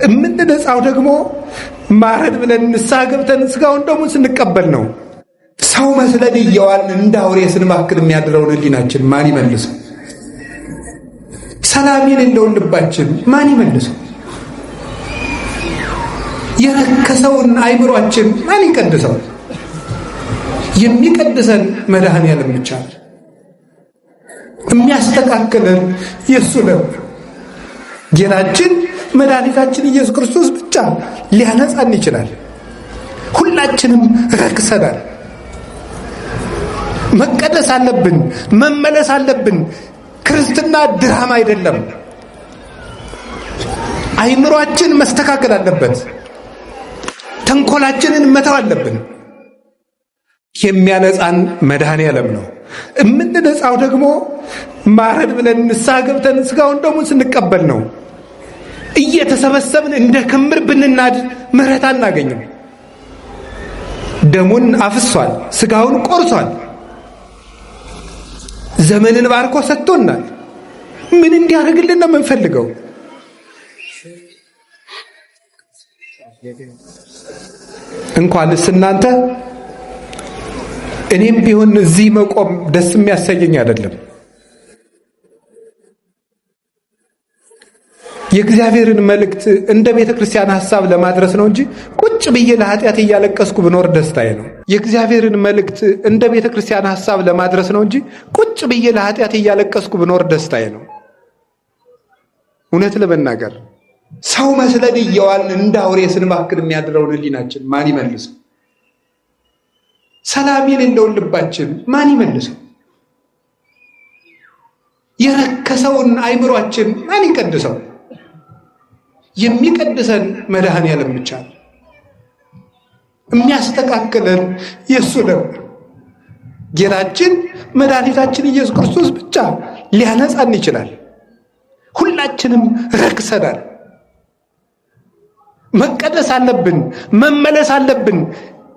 እምንነጻው ደግሞ ማረድ ብለን ንስሐ ገብተን ስጋውን ደሙን ስንቀበል ነው። ሰው መስለን እየዋልን እንደ አውሬ ስንማክል የሚያድረውን ሕሊናችን ማን ይመልሰው? ሰላም የሌለውን ልባችን ማን ይመልሰው? የረከሰውን አይምሯችን ማን ይቀድሰው? የሚቀድሰን መድኃኔዓለም ብቻ ነው። የሚያስተካክለን የእሱ ነው። ጌታችን መድኃኒታችን ኢየሱስ ክርስቶስ ብቻ ሊያነጻን ይችላል። ሁላችንም ረክሰናል። መቀደስ አለብን፣ መመለስ አለብን። ክርስትና ድራማ አይደለም። አይምሯችን መስተካከል አለበት። ተንኮላችንን መተው አለብን። የሚያነጻን መድኃኔዓለም ነው። እምንነጻው ደግሞ ማረድ ብለን ንስሐ ገብተን ስጋውን ደሙን ስንቀበል ነው። እየተሰበሰብን እንደ ክምር ብንናድ ምሕረት አናገኝም። ደሙን አፍሷል፣ ስጋውን ቆርሷል፣ ዘመንን ባርኮ ሰጥቶናል። ምን እንዲያደርግልን ነው የምንፈልገው? እንኳንስ እናንተ እኔም ቢሆን እዚህ መቆም ደስ የሚያሰኘኝ አይደለም። የእግዚአብሔርን መልእክት እንደ ቤተ ክርስቲያን ሐሳብ ለማድረስ ነው እንጂ ቁጭ ብዬ ለኃጢአት እያለቀስኩ ብኖር ደስታዬ ነው። የእግዚአብሔርን መልእክት እንደ ቤተ ክርስቲያን ሐሳብ ለማድረስ ነው እንጂ ቁጭ ብዬ ለኃጢአት እያለቀስኩ ብኖር ደስታዬ ነው። እውነት ለመናገር ሰው መስለን እየዋልን እንደ አውሬ ስንማክል የሚያድረውን ሕሊናችን ማን ይመልሰው? ሰላም የሌለውን ልባችን ማን ይመልሰው? የረከሰውን አይምሯችን ማን ይቀድሰው? የሚቀድሰን መድኃኔዓለም ብቻ ነው። የሚያስተካክለን የእሱ ነው። ጌታችን መድኃኒታችን ኢየሱስ ክርስቶስ ብቻ ሊያነጻን ይችላል። ሁላችንም ረክሰናል። መቀደስ አለብን፣ መመለስ አለብን።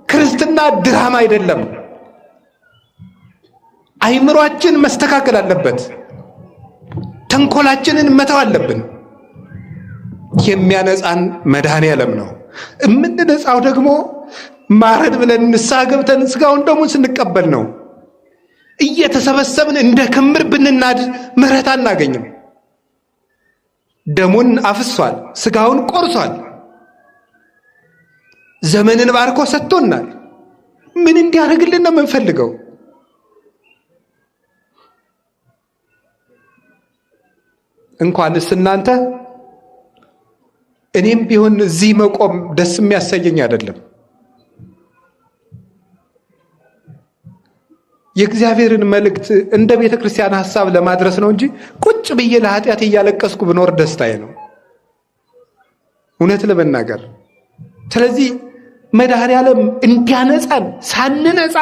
ክርስትና ድራማ አይደለም። አይምሯችን መስተካከል አለበት። ተንኮላችንን መተው አለብን። የሚያነጻን መድኃኔዓለም ነው። እምንነጻው ደግሞ ማረድ ብለን ንስሐ ገብተን ስጋውን ደሙን ስንቀበል ነው። እየተሰበሰብን እንደ ክምር ብንናድ ምሕረት አናገኝም። ደሙን አፍሷል፣ ስጋውን ቆርሷል፣ ዘመንን ባርኮ ሰጥቶናል። ምን እንዲያደርግልን ነው የምንፈልገው? እንኳንስ እናንተ እኔም ቢሆን እዚህ መቆም ደስ የሚያሰኘኝ አይደለም። የእግዚአብሔርን መልእክት እንደ ቤተ ክርስቲያን ሐሳብ ለማድረስ ነው እንጂ ቁጭ ብዬ ለኃጢአት እያለቀስኩ ብኖር ደስታዬ ነው። እውነት ለመናገር ስለዚህ መድኃኔዓለም እንዲያነጻን ሳንነጻ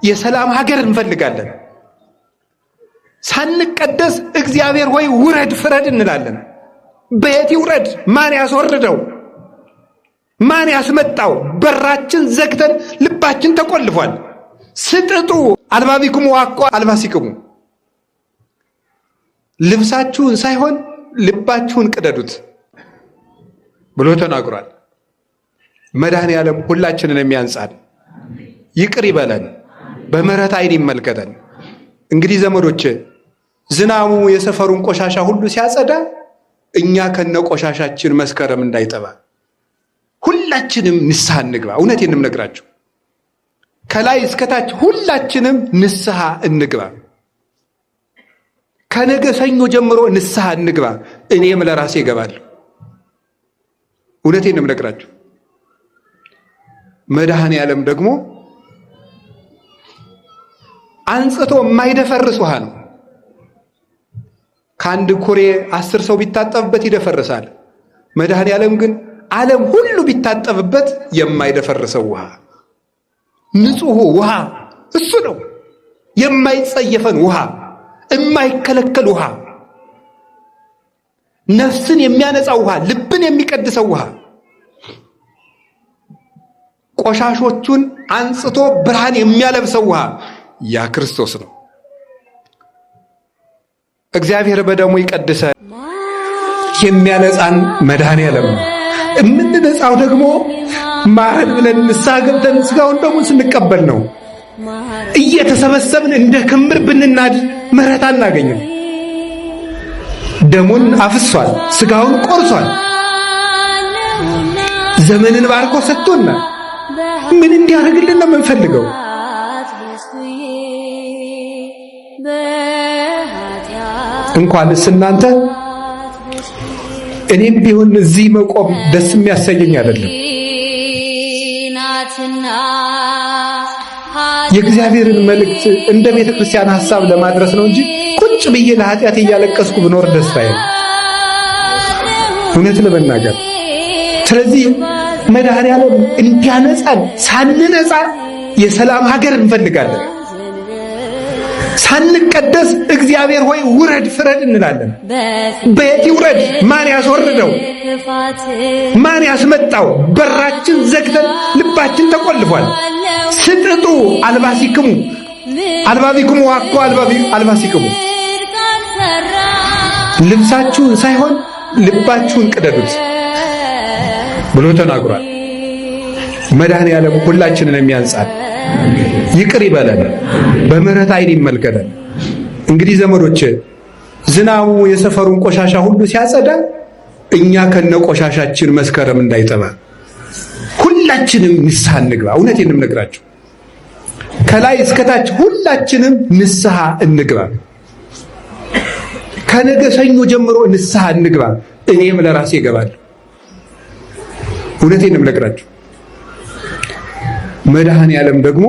የሰላም ሀገር እንፈልጋለን። ሳንቀደስ እግዚአብሔር ሆይ ውረድ ፍረድ እንላለን። በየት ይውረድ? ማን ያስወርደው? ማን ያስመጣው? በራችን ዘግተን ልባችን ተቆልፏል። ስጥጡ አልባቢክሙ ዋኮ አልባሲክሙ፣ ልብሳችሁን ሳይሆን ልባችሁን ቅደዱት ብሎ ተናግሯል። መድኃኔዓለም ሁላችንን የሚያንጻን ይቅር ይበለን፣ በምሕረት ዓይን ይመልከተን። እንግዲህ ዘመዶች ዝናሙ የሰፈሩን ቆሻሻ ሁሉ ሲያጸዳ እኛ ከነ ቆሻሻችን መስከረም እንዳይጠባ ሁላችንም ንስሐ እንግባ። እውነቴን ነው የምነግራችሁ፣ ከላይ እስከታች ሁላችንም ንስሐ እንግባ። ከነገ ሰኞ ጀምሮ ንስሐ እንግባ። እኔም ለራሴ እገባለሁ። እውነቴን ነው የምነግራችሁ። መድኃኔዓለም ደግሞ አንጽቶ የማይደፈርስ ውሃ ነው። ከአንድ ኩሬ 10 ሰው ቢታጠብበት ይደፈርሳል። መድኃኔዓለም ግን ዓለም ሁሉ ቢታጠብበት የማይደፈርሰው ውሃ፣ ንጹሕ ውሃ እሱ ነው። የማይጸየፈን ውሃ፣ የማይከለከል ውሃ፣ ነፍስን የሚያነጻው ውሃ፣ ልብን የሚቀድሰው ውሃ፣ ቆሻሾቹን አንጽቶ ብርሃን የሚያለብሰው ውሃ ያ ክርስቶስ ነው። እግዚአብሔር በደሙ ይቀድሰ የሚያነጻን መድኃኔዓለም ነው። የምንነጻው ደግሞ ማረን ብለን ንስሐ ገብተን ስጋውን ደግሞ ስንቀበል ነው። እየተሰበሰብን እንደ ክምር ብንናድ ምሕረት አናገኝም። ደሙን አፍሷል፣ ስጋውን ቆርሷል፣ ዘመንን ባርኮ ሰጥቶናል። ምን እንዲያደርግልን ነው የምንፈልገው? እንኳንስ እናንተ እኔም ቢሆን እዚህ መቆም ደስ የሚያሰኘኝ አይደለም። የእግዚአብሔርን መልእክት እንደ ቤተ ክርስቲያን ሐሳብ ለማድረስ ነው እንጂ ቁጭ ብዬ ለኃጢአት እያለቀስኩ ብኖር ደስታዬ ነው፣ እውነት ለመናገር። ስለዚህ መድኃኔዓለም እንዲያነጻን ሳንነጻ የሰላም ሀገር እንፈልጋለን። ሳንቀደስ እግዚአብሔር ሆይ ውረድ ፍረድ እንላለን። በየት ይውረድ? ማን ያስወርደው? ማን ያስመጣው? በራችን ዘግተን ልባችን ተቆልፏል። ስጥጡ አልባሲክሙ አልባቢክሙ ዋኮ አልባሲክሙ፣ ልብሳችሁን ሳይሆን ልባችሁን ቅደዱት ብሎ ተናግሯል። መድኃኔዓለም ሁላችንን የሚያንጻን ይቅር ይበለን፣ በምህረት ዓይን ይመልከተን። እንግዲህ ዘመዶች ዝናቡ የሰፈሩን ቆሻሻ ሁሉ ሲያጸዳ እኛ ከነ ቆሻሻችን መስከረም እንዳይጠባ ሁላችንም ንስሐ እንግባ። እውነቴን እነግራችሁ ከላይ እስከታች ሁላችንም ንስሐ እንግባ። ከነገ ሰኞ ጀምሮ ንስሐ እንግባ። እኔም ለራሴ እገባለሁ። እውነቴን እነግራችሁ መድኃኔዓለም ደግሞ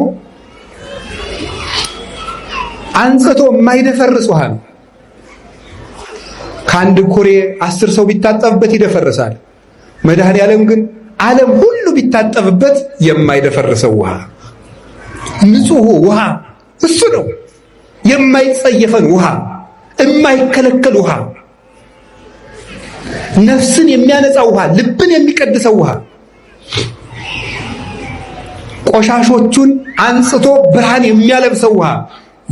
አንጽቶ የማይደፈርስ ውሃ ነው። ከአንድ ኩሬ 10 ሰው ቢታጠብበት ይደፈርሳል። መድኃኔዓለም ግን ዓለም ሁሉ ቢታጠብበት የማይደፈርሰው ውሃ፣ ንጹሕ ውሃ እሱ ነው። የማይጸየፈን ውሃ፣ የማይከለከል ውሃ፣ ነፍስን የሚያነጻ ውሃ፣ ልብን የሚቀድሰው ውሃ፣ ቆሻሾቹን አንጽቶ ብርሃን የሚያለብሰው ውሃ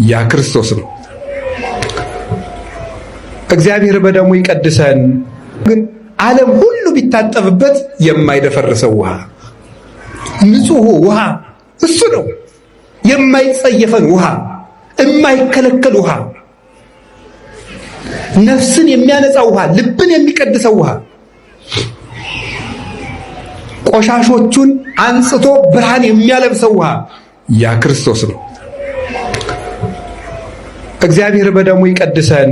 ያ ክርስቶስ ነው። እግዚአብሔር በደሙ ይቀድሰን። ግን ዓለም ሁሉ ቢታጠብበት የማይደፈርሰው ውሃ፣ ንጹሕ ውሃ እሱ ነው። የማይጸየፈን ውሃ፣ የማይከለከል ውሃ፣ ነፍስን የሚያነጻ ውሃ፣ ልብን የሚቀድሰው ውሃ፣ ቆሻሾቹን አንጽቶ ብርሃን የሚያለብሰው ውሃ ያ ክርስቶስ ነው። እግዚአብሔር በደሙ ይቀድሰን።